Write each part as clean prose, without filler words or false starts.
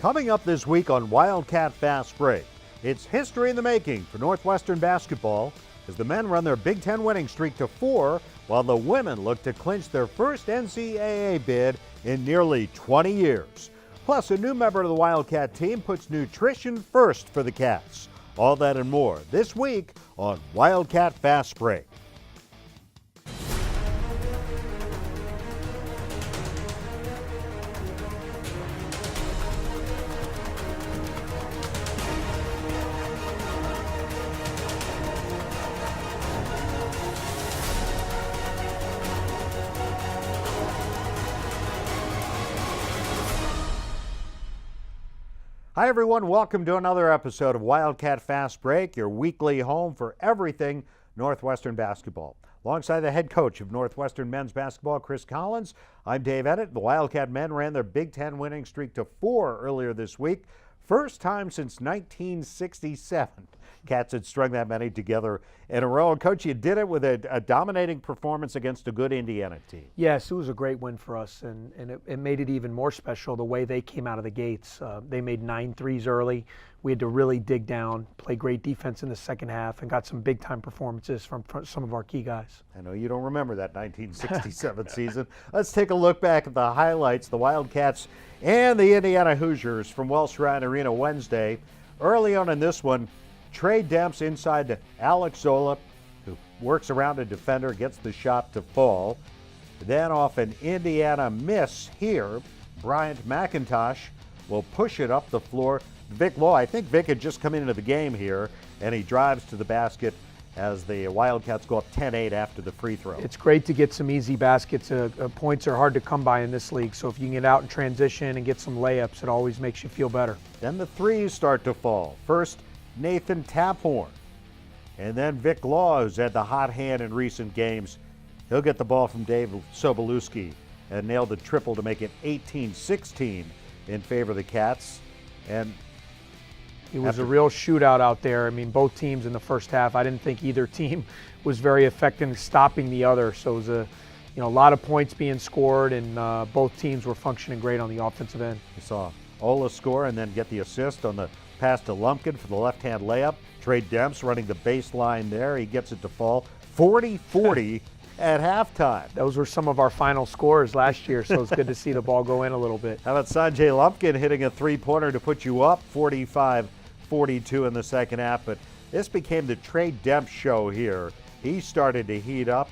Coming up this week on Wildcat Fastbreak, it's history in the making for Northwestern basketball as the men run their Big Ten winning streak to 4, while the women look to clinch their first NCAA bid in nearly 20 years. Plus, a new member of the Wildcat team puts nutrition first for the Cats. All that and more this week on Wildcat Fastbreak. Hi everyone, welcome to another episode of Wildcat Fast Break, your weekly home for everything Northwestern basketball. Alongside the head coach of Northwestern men's basketball, Chris Collins, I'm Dave Edit. The Wildcat men ran their Big Ten winning streak to 4 earlier this week. First time since 1967. Cats had strung that many together in a row. And Coach, you did it with a dominating performance against a good Indiana team. Yes, it was a great win for us, and it made it even more special the way they came out of the gates. They made 9 threes early. We had to really dig down, play great defense in the second half, and got some big-time performances from some of our key guys. I know you don't remember that 1967 season. Let's take a look back at the highlights. The Wildcats and the Indiana Hoosiers from Welsh Ryan Arena Wednesday. Early on in this one, Trey Demps inside to Alex Zola, who works around a defender, gets the shot to fall. Then off an Indiana miss here, Bryant McIntosh will push it up the floor. Vic Law, I think Vic had just come into the game here, and he drives to the basket as the Wildcats go up 10-8 after the free throw. It's great to get some easy baskets. Points are hard to come by in this league, so if you can get out in transition and get some layups, it always makes you feel better. Then the threes start to fall. First, Nathan Taphorn, and then Vic Law, who's had the hot hand in recent games. He'll get the ball from Dave Sobolewski and nail the triple to make it 18-16 in favor of the Cats. And it was a real shootout out there. I mean, both teams in the first half, I didn't think either team was very effective in stopping the other. So it was a lot of points being scored, and both teams were functioning great on the offensive end. You saw Ola score and then get the assist on the pass to Lumpkin for the left-hand layup. Trey Demps running the baseline there. He gets it to fall 40-40 at halftime. Those were some of our final scores last year, so it's good to see the ball go in a little bit. How about Sanjay Lumpkin hitting a three-pointer to put you up 45-42 in the second half? But this became the Trey Demps show here. He started to heat up.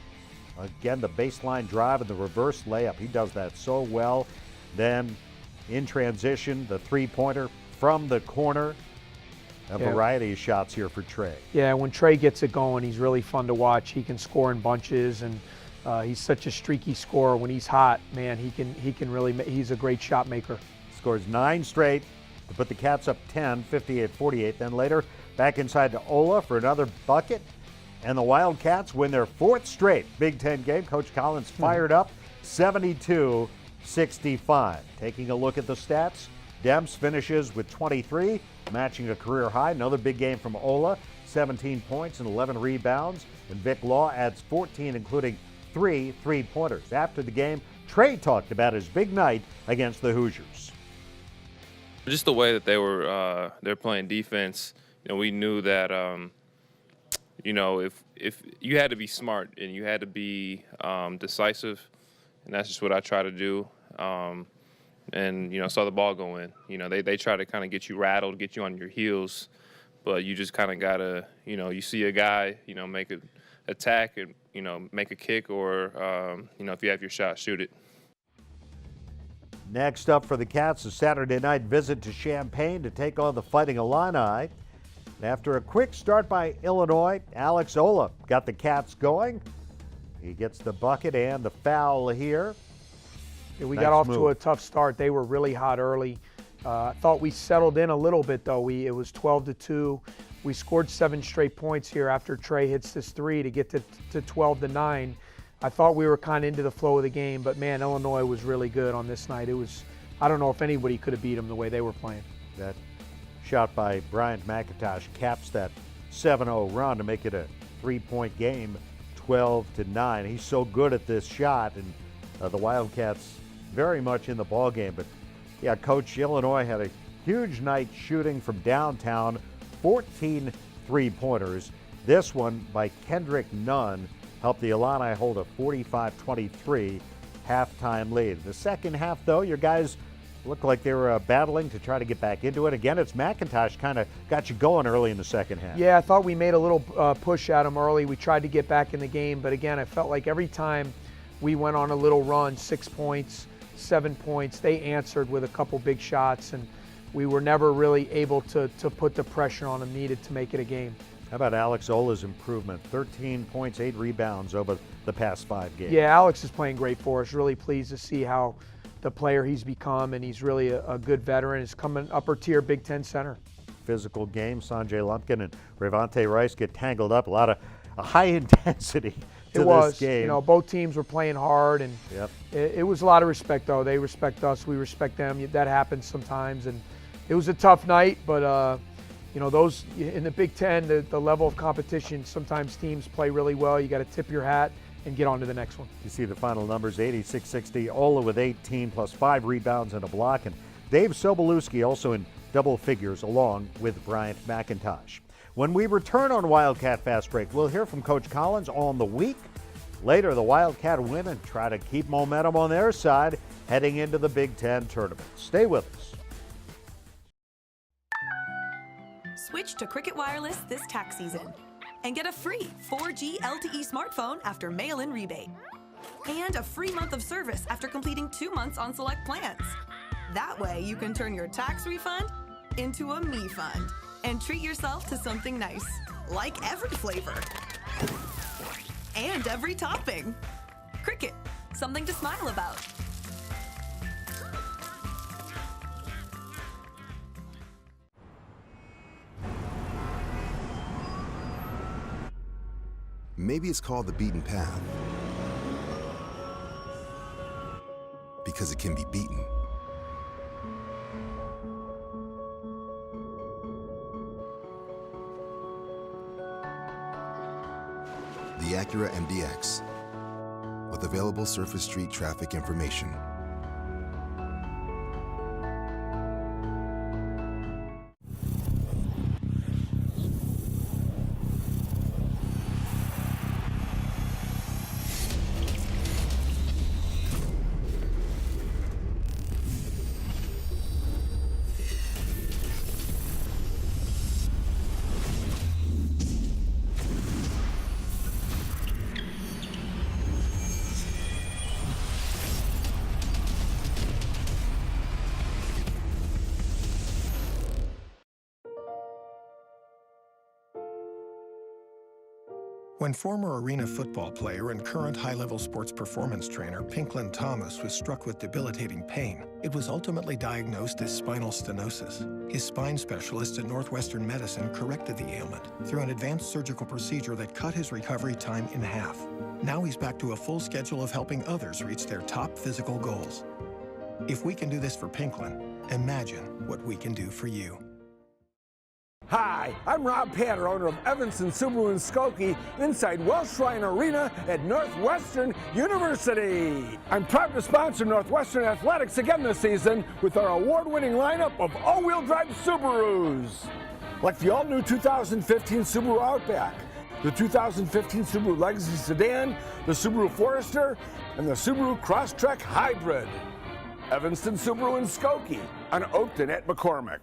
Again, the baseline drive and the reverse layup. He does that so well. Then in transition, the three-pointer from the corner. A variety of shots here for Trey. Yeah, when Trey gets it going, he's really fun to watch. He can score in bunches, and he's such a streaky scorer. When he's hot, man, he can really. He's a great shot maker. Scores 9 straight to put the Cats up 10, 58-48. Then later, back inside to Ola for another bucket, and the Wildcats win their 4th straight Big Ten game. Coach Collins fired up, 72-65. Taking a look at the stats. Demps finishes with 23, matching a career high. Another big game from Ola, 17 points and 11 rebounds. And Vic Law adds 14, including 3 three-pointers. After the game, Trey talked about his big night against the Hoosiers. Just the way that they're playing defense. We knew that if you had to be smart and you had to be decisive, and that's just what I try to do. And saw the ball go in. They try to kind of get you rattled, get you on your heels, but you just kind of gotta, you see a guy, make an attack and make a kick, or if you have your shot, shoot it. Next up for the Cats, a Saturday night visit to Champaign to take on the Fighting Illini. And after a quick start by Illinois, Alex Ola got the Cats going. He gets the bucket and the foul here. Yeah, we got off to a tough start. They were really hot early. I thought we settled in a little bit, though. It was 12-2. We scored 7 straight points here after Trey hits this 3 to get to 12-9. I thought we were kind of into the flow of the game, but, man, Illinois was really good on this night. I don't know if anybody could have beat them the way they were playing. That shot by Bryant McIntosh caps that 7-0 run to make it a 3-point game, 12-9. He's so good at this shot, and the Wildcats very much in the ball game. But yeah, Coach, Illinois had a Huge night shooting from downtown, 14 three-pointers. This one by Kendrick Nunn helped the Illini hold a 45-23 halftime lead. In the second half, though, your guys looked like they were battling to try to get back into it. Again, it's McIntosh kind of got you going early in the second half. Yeah, I thought we made a little push at them early. We tried to get back in the game, but again, I felt like every time we went on a little run, 6 points, 7 points, they answered with a couple big shots, and we were never really able to put the pressure on them needed to make it a game. How about Alex Ola's improvement? 13 points, 8 rebounds over the past 5 games. Yeah, Alex is playing great for us. Really pleased to see how the player he's become, and he's really a good veteran. He's coming upper tier Big Ten center. Physical game. Sanjay Lumpkin and Revante Rice get tangled up. A lot of high intensity to this game. You know, both teams were playing hard, and it was a lot of respect, though. They respect us, we respect them. That happens sometimes, and it was a tough night, but you know, those in the Big Ten, the level of competition, sometimes teams play really well. You got to tip your hat and get on to the next one. You see the final numbers, 86-60, Ola with 18 plus 5 rebounds and a block, and Dave Sobolewski also in double figures along with Bryant McIntosh. When we return on Wildcat Fast Break, we'll hear from Coach Collins on the week. Later, the Wildcat women try to keep momentum on their side heading into the Big Ten tournament. Stay with us. Switch to Cricket Wireless this tax season and get a free 4G LTE smartphone after mail-in rebate and a free month of service after completing 2 months on select plans. That way you can turn your tax refund into a me fund and treat yourself to something nice, like every flavor and every topping. Cricket, something to smile about. Maybe it's called the beaten path because it can be beaten. The Acura MDX with available surface street traffic information. When former arena football player and current high-level sports performance trainer Pinklin Thomas was struck with debilitating pain, it was ultimately diagnosed as spinal stenosis. His spine specialist at Northwestern Medicine corrected the ailment through an advanced surgical procedure that cut his recovery time in half. Now he's back to a full schedule of helping others reach their top physical goals. If we can do this for Pinklin, imagine what we can do for you. Hi, I'm Rob Patter, owner of Evanston Subaru in Skokie, inside Welsh Ryan Arena at Northwestern University. I'm proud to sponsor Northwestern Athletics again this season with our award-winning lineup of all-wheel drive Subarus. Like the all-new 2015 Subaru Outback, the 2015 Subaru Legacy Sedan, the Subaru Forester, and the Subaru Crosstrek Hybrid. Evanston Subaru in Skokie on Oakton at McCormick.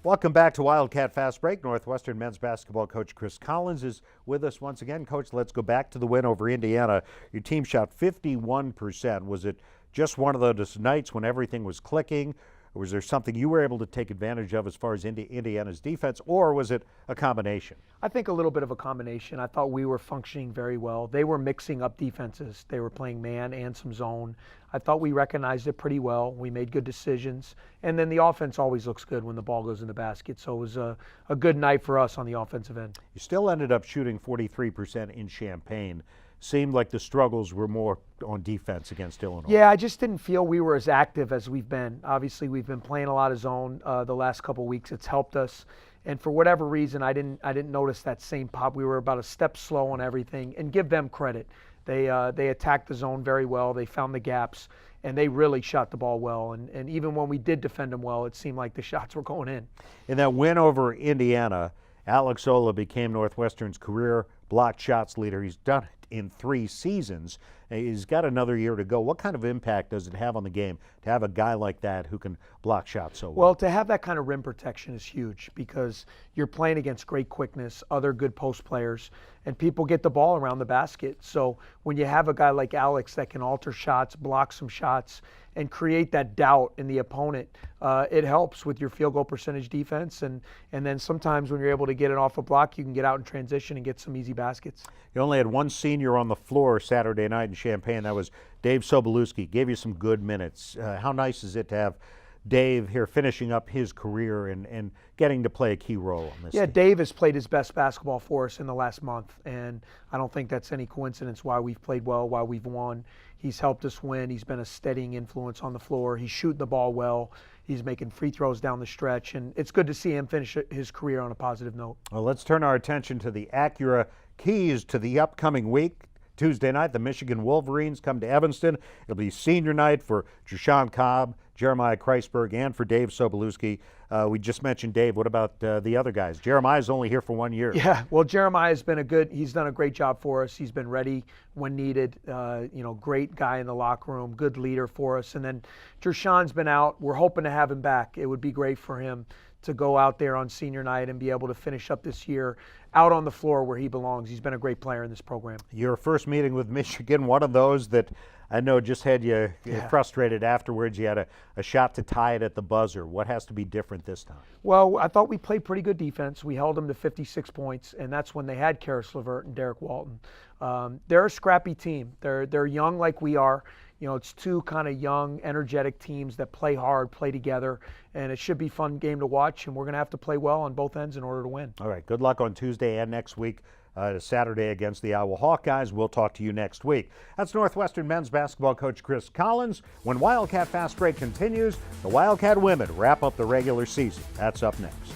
Welcome back to Wildcat Fast Break. Northwestern men's basketball coach Chris Collins is with us once again. Coach, let's go back to the win over Indiana. Your team shot 51%. Was it just one of those nights when everything was clicking? Or was there something you were able to take advantage of as far as Indiana's defense, or was it a combination? I think a little bit of a combination. I thought we were functioning very well. They were mixing up defenses. They were playing man and some zone. I thought we recognized it pretty well. We made good decisions. And then the offense always looks good when the ball goes in the basket. So it was a good night for us on the offensive end. You still ended up shooting 43% in Champaign. Seemed like the struggles were more on defense against Illinois. Yeah, I just didn't feel we were as active as we've been. Obviously, we've been playing a lot of zone the last couple of weeks. It's helped us. And for whatever reason, I didn't notice that same pop. We were about a step slow on everything. And give them credit. They attacked the zone very well. They found the gaps, and they really shot the ball well. And even when we did defend them well, it seemed like the shots were going in. In that win over Indiana, Alex Ola became Northwestern's career blocked shots leader. He's done it in 3 seasons. He's got another year to go. What kind of impact does it have on the game to have a guy like that who can block shots so well? Well, to have that kind of rim protection is huge because you're playing against great quickness, other good post players, and people get the ball around the basket. So when you have a guy like Alex that can alter shots, block some shots, and create that doubt in the opponent, it helps with your field goal percentage defense. And then sometimes when you're able to get it off a block, you can get out in transition and get some easy baskets. You only had one senior on the floor Saturday night in Champaign. That was Dave Sobolewski. Gave you some good minutes. How nice is it to have Dave here finishing up his career and getting to play a key role on this team? Dave has played his best basketball for us in the last month, and I don't think that's any coincidence why we've played well, why we've won. He's helped us win. He's been a steadying influence on the floor. He's shooting the ball well. He's making free throws down the stretch, and it's good to see him finish his career on a positive note. Well, let's turn our attention to the Acura keys to the upcoming week. Tuesday night, the Michigan Wolverines come to Evanston. It'll be senior night for Jashawn Cobb, Jeremiah Kreisberg, and for Dave Sobolewski. We just mentioned Dave. What about the other guys? Jeremiah's only here for 1 year. Yeah, well, Jeremiah's been he's done a great job for us. He's been ready when needed. Great guy in the locker room, good leader for us. And then Jashawn's been out. We're hoping to have him back. It would be great for him to go out there on senior night and be able to finish up this year out on the floor where he belongs. He's been a great player in this program. Your first meeting with Michigan, one of those that I know just had you frustrated afterwards. You had a shot to tie it at the buzzer. What has to be different this time? Well, I thought we played pretty good defense. We held them to 56 points, and that's when they had Karis LeVert and Derek Walton. They're a scrappy team. They're young like we are. It's 2 kind of young, energetic teams that play hard, play together, and it should be a fun game to watch, and we're going to have to play well on both ends in order to win. All right, good luck on Tuesday and next week, Saturday against the Iowa Hawkeyes. We'll talk to you next week. That's Northwestern men's basketball coach Chris Collins. When Wildcat Fastbreak continues, the Wildcat women wrap up the regular season. That's up next.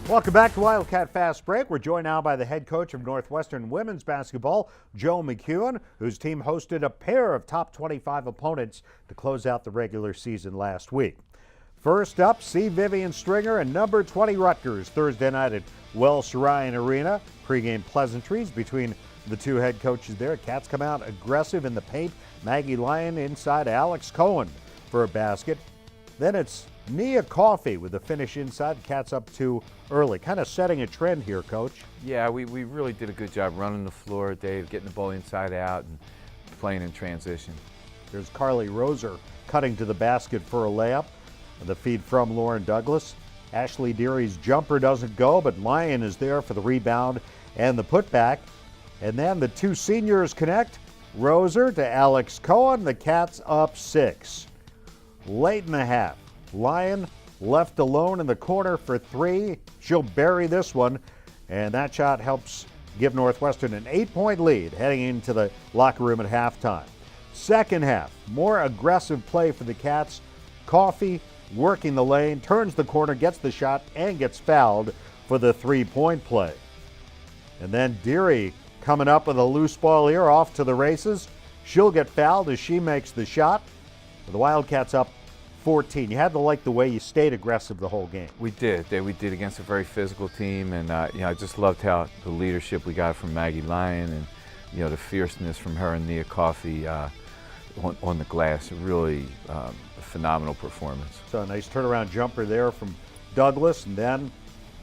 Welcome back to Wildcat Fast Break. We're joined now by the head coach of Northwestern women's basketball, Joe McEwen, whose team hosted a pair of top 25 opponents to close out the regular season last week. First up, C. Vivian Stringer and number 20 Rutgers Thursday night at Welsh Ryan Arena. Pre-game pleasantries between the 2 head coaches there. Cats come out aggressive in the paint. Maggie Lyon inside Alex Cohen for a basket. Then it's Nia Coffey with the finish inside. Cats up 2 early. Kind of setting a trend here, Coach. Yeah, we really did a good job running the floor, Dave, getting the ball inside out and playing in transition. There's Carly Roser cutting to the basket for a layup. The feed from Lauren Douglas. Ashley Deary's jumper doesn't go, but Lyon is there for the rebound and the putback. And then the 2 seniors connect. Roser to Alex Cohen. The Cats up 6. Late in the half, Lyon left alone in the corner for 3. She'll bury this one, and that shot helps give Northwestern an 8-point lead heading into the locker room at halftime. Second half, more aggressive play for the Cats. Coffey working the lane, turns the corner, gets the shot, and gets fouled for the 3-point play. And then Deary coming up with a loose ball here, off to the races. She'll get fouled as she makes the shot. The Wildcats up 14. You had to like the way you stayed aggressive the whole game. We did against a very physical team, and I just loved how the leadership we got from Maggie Lyon and the fierceness from her and Nia Coffey on the glass. Really a phenomenal performance. So a nice turnaround jumper there from Douglas, and then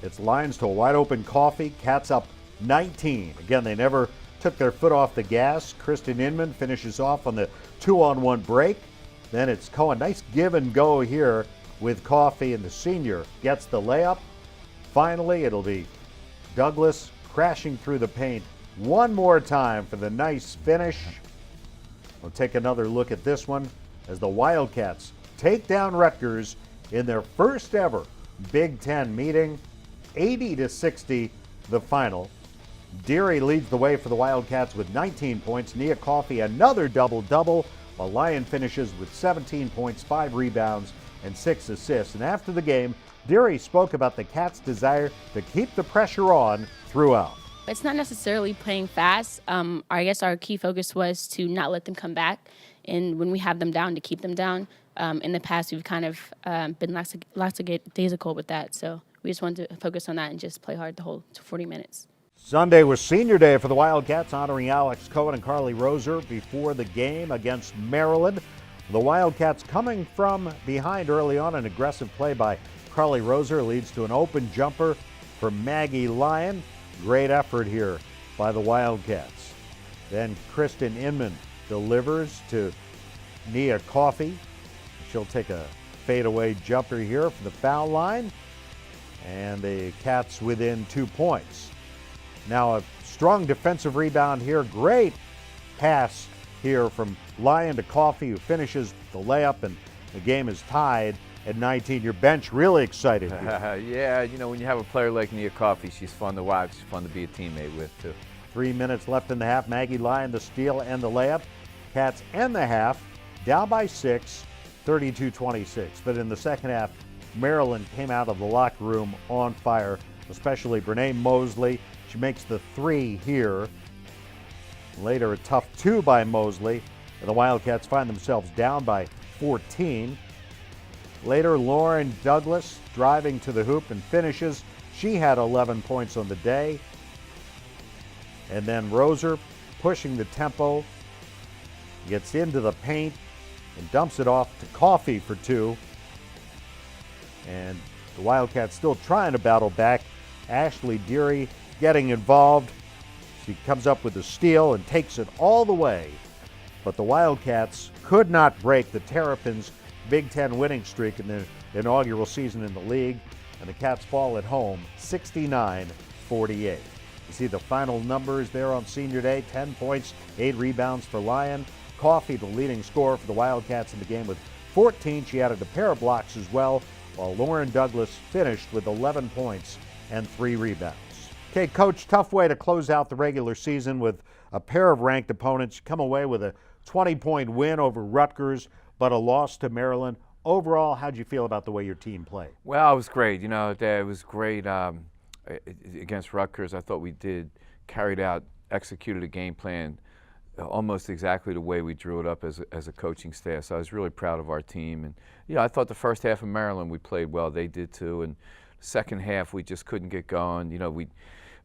it's Lyons to a wide open Coffey. Cats up 19. Again, they never took their foot off the gas. Kristen Inman finishes off on the 2-on-1 break. Then it's Cohen. Nice give and go here with Coffey, and the senior gets the layup. Finally, it'll be Douglas crashing through the paint one more time for the nice finish. We'll take another look at this one as the Wildcats take down Rutgers in their first ever Big Ten meeting. 80-60 the final. Deary leads the way for the Wildcats with 19 points. Nia Coffey another double-double, while Lyon finishes with 17 points, 5 rebounds, and 6 assists. And after the game, Deary spoke about the Cats' desire to keep the pressure on throughout. It's not necessarily playing fast. I guess our key focus was to not let them come back, and when we have them down, to keep them down. In the past, we've kind of been lackadaisical with that, so we just wanted to focus on that and just play hard the whole 40 minutes. Sunday was senior day for the Wildcats, honoring Alex Cohen and Carly Roser before the game against Maryland. The Wildcats coming from behind early on. An aggressive play by Carly Roser leads to an open jumper for Maggie Lyon. Great effort here by the Wildcats. Then Kristen Inman delivers to Nia Coffey. She'll take a fadeaway jumper here for the foul line. And the Cats within 2 points. Now a strong defensive rebound here. Great pass here from Lyon to Coffey, who finishes the layup, and the game is tied at 19. Your bench really excited here. Yeah, you know, when you have a player like Nia Coffey, she's fun to watch. She's fun to be a teammate with, too. 3 minutes left in the half. Maggie Lyon, the steal and the layup. Cats end the half down by 6, 32-26. But in the second half, Maryland came out of the locker room on fire, especially Brene Mosley. She makes the 3 here. Later, a tough 2 by Mosley. And the Wildcats find themselves down by 14. Later, Lauren Douglas driving to the hoop and finishes. She had 11 points on the day. And then Roser pushing the tempo, gets into the paint and dumps it off to Coffey for 2. And the Wildcats still trying to battle back. Ashley Deary getting involved. She comes up with a steal and takes it all the way. But the Wildcats could not break the Terrapins' Big Ten winning streak in their inaugural season in the league. And the Cats fall at home 69-48. You see the final numbers there on senior day. 10 points, 8 rebounds for Lyon. Coffey, the leading scorer for the Wildcats in the game with 14. She added a pair of blocks as well, while Lauren Douglas finished with 11 points and 3 rebounds. Okay, Coach, tough way to close out the regular season with a pair of ranked opponents. You come away with a 20-point win over Rutgers, but a loss to Maryland. Overall, how'd you feel about the way your team played? Well, it was great. You know, it was great against Rutgers. I thought we executed a game plan almost exactly the way we drew it up as a coaching staff. So I was really proud of our team. And yeah, I thought the first half of Maryland we played well. They did too. And the second half we just couldn't get going. You know,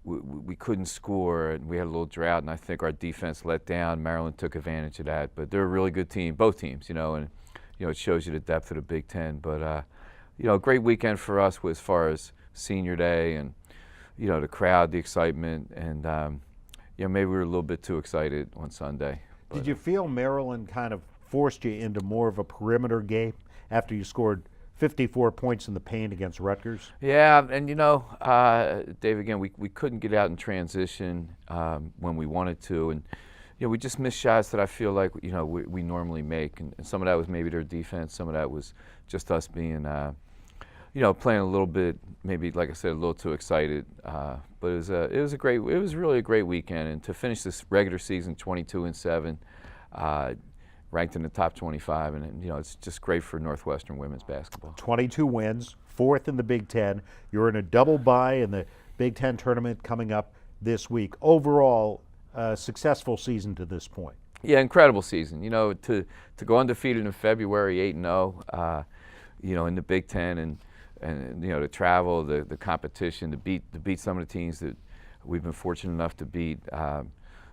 we couldn't score, and we had a little drought. And I think our defense let down. Maryland took advantage of that. But they're a really good team, both teams. You know, and you know it shows you the depth of the Big Ten. But you know, a great weekend for us as far as senior day and you know the crowd, the excitement, and you know, maybe we were a little bit too excited on Sunday. Did you feel Maryland kind of forced you into more of a perimeter game after you scored 54 points in the paint against Rutgers? Yeah, and you know, Dave, again, we couldn't get out in transition when we wanted to, and you know, we just missed shots that I feel like you know we normally make, and some of that was maybe their defense, some of that was just us being you know, playing a little bit, maybe like I said, a little too excited. But it was really a great weekend, and to finish this regular season 22-7, ranked in the top 25, and you know, it's just great for Northwestern women's basketball. 22 wins, 4th in the Big Ten. You're in a double bye in the Big Ten tournament coming up this week. Overall, successful season to this point. Yeah, incredible season. You know, to go undefeated in February, 8-0. You know, in the Big Ten, and you know, to travel, the competition, to beat some of the teams that we've been fortunate enough to beat.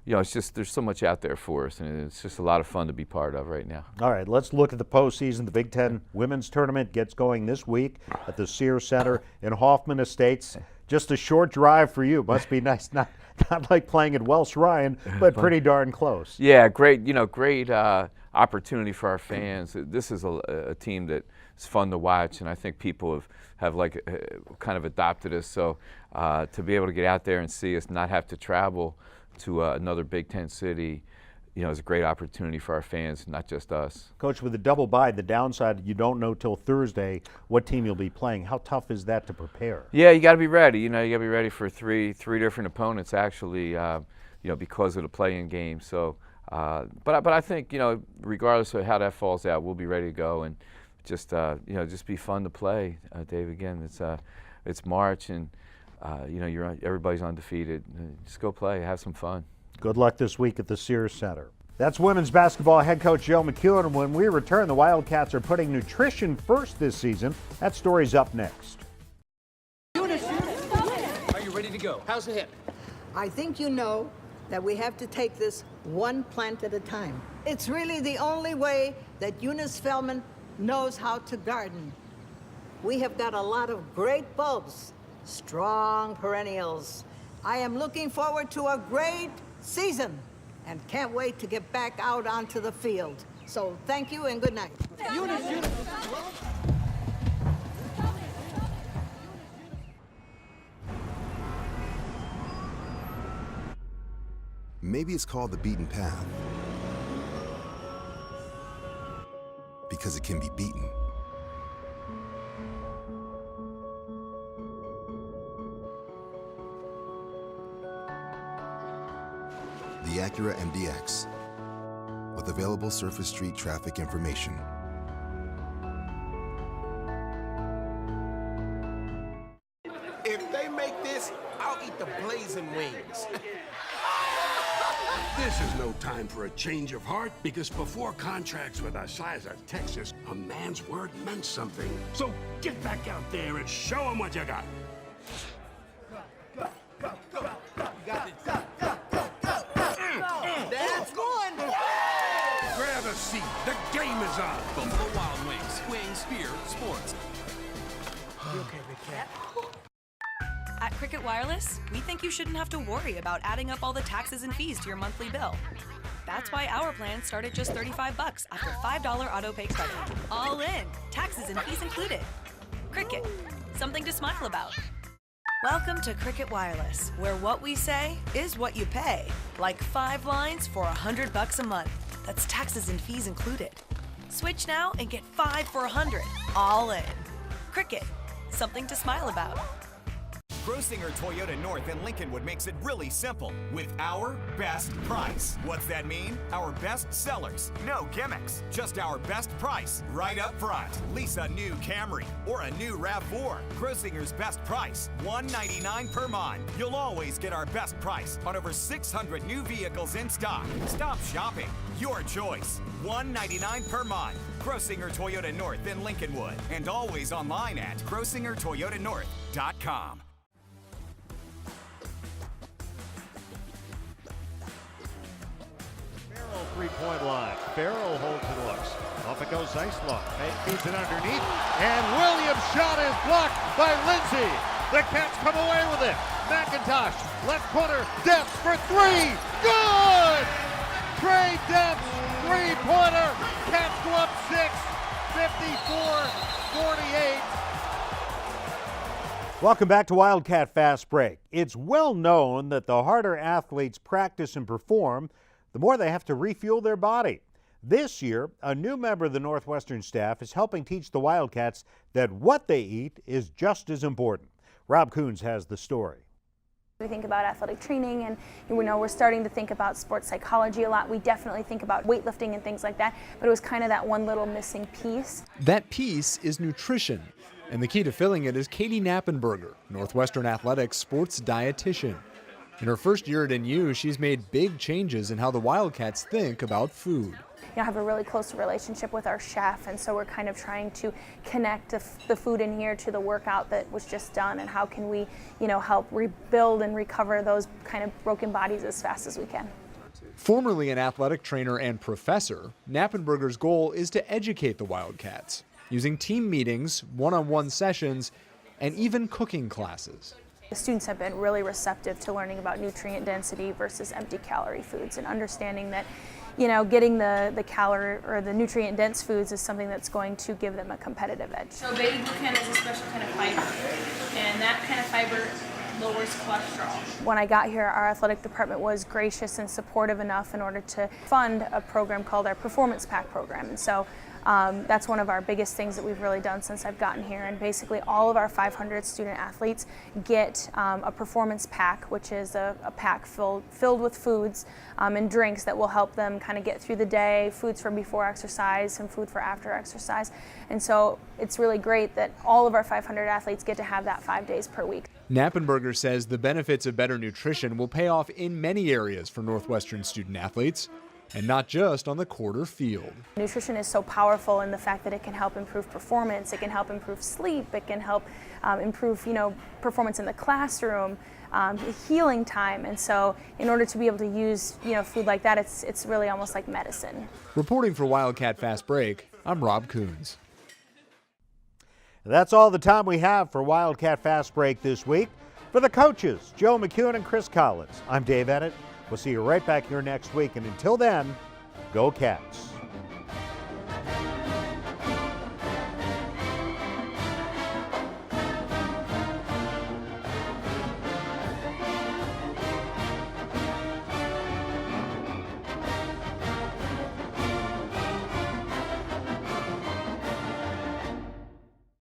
You you know, it's just there's so much out there for us, and it's just a lot of fun to be part of right now. All right, let's look at the postseason. The Big Ten Women's Tournament gets going this week at the Sears Center in Hoffman Estates. Just a short drive for you. Must be nice, not like playing at Welsh Ryan, but pretty darn close. Yeah, great. You know, great opportunity for our fans. This is a team that is fun to watch, and I think people have like kind of adopted us. So to be able to get out there and see us, not have to travel to another Big Ten city, you know, is a great opportunity for our fans, not just us. Coach, with the double bye, the downside, you don't know till Thursday what team you'll be playing. How tough is that to prepare? Yeah, you got to be ready. You know, you got to be ready for three different opponents, actually, you know, because of the play-in game. So, but I think, you know, regardless of how that falls out, we'll be ready to go and just, you know, just be fun to play, Dave. Again, it's March, and you know, everybody's undefeated. Just go play, have some fun. Good luck this week at the Sears Center. That's women's basketball head coach Joe McEwen. And when we return, the Wildcats are putting nutrition first this season. That story's up next. Are you ready to go? How's the hip? I think you know that we have to take this one plant at a time. It's really the only way that Eunice Feldman knows how to garden. We have got a lot of great bulbs, strong perennials. I am looking forward to a great season and can't wait to get back out onto the field. So thank you and good night. Eunice. Maybe it's called the beaten path because it can be beaten. The Acura MDX with available surface street traffic information. If they make this, I'll eat the blazing wings. This is no time for a change of heart, because before contracts with us size of Texas, a man's word meant something. So get back out there and show them what you got. That's going. Grab a seat. The game is on. Buffalo Wild Wings. Wings, beer, sports. You okay, Big Cat? At Cricket Wireless, we think you shouldn't have to worry about adding up all the taxes and fees to your monthly bill. That's why our plans start at just $35 after $5 auto pay credit. All in, taxes and fees included. Cricket, something to smile about. Welcome to Cricket Wireless, where what we say is what you pay. Like 5 lines for $100 a month. That's taxes and fees included. Switch now and get 5 for $100, all in. Cricket, something to smile about. Grosinger Toyota North in Lincolnwood makes it really simple with our best price. What's that mean? Our best sellers. No gimmicks. Just our best price right up front. Lease a new Camry or a new RAV4. Grosinger's best price, $199 per month. You'll always get our best price on over 600 new vehicles in stock. Stop shopping. Your choice. $199 per month. Grosinger Toyota North in Lincolnwood. And always online at GrosingerToyotaNorth.com. Three-point line. Farrell holds and looks. Off it goes Zeisler. Feeds it underneath. And Williams' shot is blocked by Lindsay. The Cats come away with it. McIntosh, left corner, Depps for 3. Good! Trey Depps, three-pointer. Cats go up 6, 54-48. Welcome back to Wildcat Fastbreak. It's well known that the harder athletes practice and perform, the more they have to refuel their body. This year, a new member of the Northwestern staff is helping teach the Wildcats that what they eat is just as important. Rob Coons has the story. We think about athletic training, and we're starting to think about sports psychology a lot. We definitely think about weightlifting and things like that, but it was kind of that one little missing piece. That piece is nutrition, and the key to filling it is Katie Knappenberger, Northwestern Athletics sports dietitian. In her first year at NU, she's made big changes in how the Wildcats think about food. I have a really close relationship with our chef, and so we're kind of trying to connect the food in here to the workout that was just done, and how can we, help rebuild and recover those kind of broken bodies as fast as we can. Formerly an athletic trainer and professor, Knappenberger's goal is to educate the Wildcats, using team meetings, one-on-one sessions, and even cooking classes. The students have been really receptive to learning about nutrient density versus empty calorie foods and understanding that, getting the calorie or the nutrient dense foods is something that's going to give them a competitive edge. So beta glucan is a special kind of fiber, and that kind of fiber lowers cholesterol. When I got here, our athletic department was gracious and supportive enough in order to fund a program called our Performance Pack program. And so that's one of our biggest things that we've really done since I've gotten here. And basically all of our 500 student athletes get a performance pack, which is a pack filled with foods and drinks that will help them kind of get through the day, foods for before exercise and food for after exercise. And so it's really great that all of our 500 athletes get to have that 5 days per week. Knappenberger says the benefits of better nutrition will pay off in many areas for Northwestern student athletes, and not just on the court or field. Nutrition is so powerful in the fact that it can help improve performance, it can help improve sleep, it can help improve performance in the classroom, healing time. And so in order to be able to use food like that, it's really almost like medicine. Reporting for Wildcat Fastbreak, I'm Rob Coons. That's all the time we have for Wildcat Fastbreak this week. For the coaches, Joe McEwen and Chris Collins, I'm Dave Ennett. We'll see you right back here next week, and until then, go Cats.